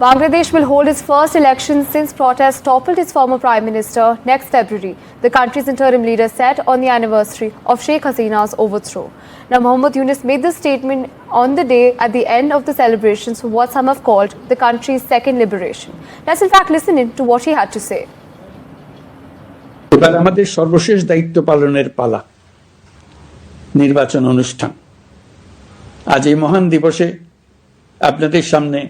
Bangladesh will hold its first election since protests toppled its former Prime Minister next February, the country's interim leader said on the anniversary of Sheikh Hasina's overthrow. Now, Mohammed Yunus made this statement on the day at the end of the celebrations for what some have called the country's second liberation. Let's in fact listen in to what he had to say. এবার আমাদের সর্বশেষ দায়িত্ব পালনের পালা নির্বাচন অনুষ্ঠান আজ এই মহান দিবসে আপনাদের সামনে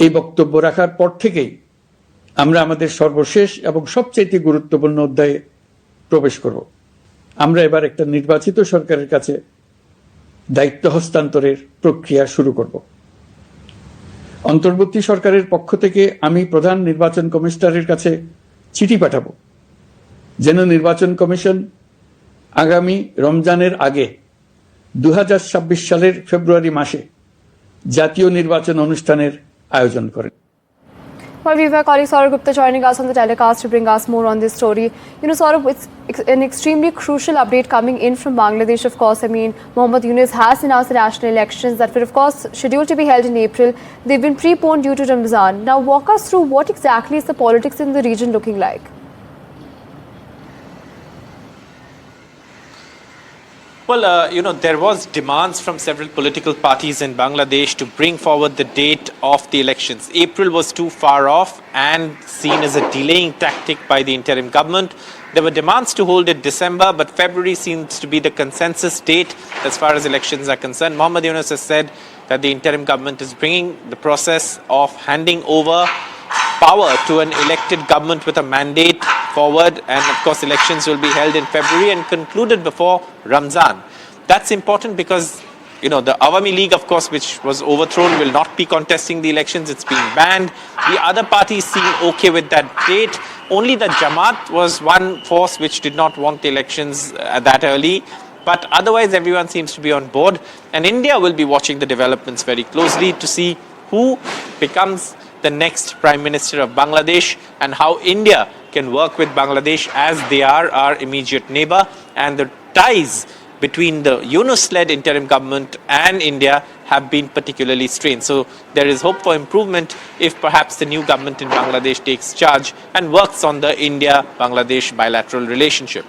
এই বক্তব্য রাখার পর থেকেই আমরা আমাদের সর্বশেষ এবং সবচেয়ে গুরুত্বপূর্ণ অধ্যায়ে প্রবেশ করব আমরা এবার একটা নির্বাচিত সরকারের কাছে দায়িত্ব হস্তান্তরের প্রক্রিয়া শুরু করব অন্তর্বর্তী সরকারের পক্ষ থেকে আমি প্রধান নির্বাচন কমিশনারের কাছে চিঠি পাঠাবো যেন নির্বাচন কমিশন আগামী রমজানের আগে 2026 সালের ফেব্রুয়ারি মাসে জাতীয় নির্বাচন অনুষ্ঠানের আয়োজন করেন। Well, we've our colleague Saurabh Gupta joining us on the telecast to bring us more on this story. You know, Saurabh, it's an extremely crucial update coming in from Bangladesh, of course. I mean, Mohammed Yunus has announced the national elections that were, of course, scheduled to be held in April. They've been preponed due to Ramzan. Now, walk us through what exactly is the politics in the region looking like? Well, there was demands from several political parties in Bangladesh to bring forward the date of the elections. April was too far off and seen as a delaying tactic by the interim government. There were demands to hold it December, but February seems to be the consensus date as far as elections are concerned. Mohammed Yunus has said that the interim government is bringing the process of handing over power to an elected government with a mandate forward, and of course elections will be held in February and concluded before Ramzan. That's important because the Awami League, of course, which was overthrown, will not be contesting the elections. It's been banned. The other parties seem okay with that date. Only the Jamaat was one force which did not want the elections that early. But otherwise everyone seems to be on board, and India will be watching the developments very closely to see who becomes the next Prime Minister of Bangladesh and how India can work with Bangladesh as they are our immediate neighbor, and the ties between the Yunus-led interim government and India have been particularly strained. So there is hope for improvement if perhaps the new government in Bangladesh takes charge and works on the India-Bangladesh bilateral relationship.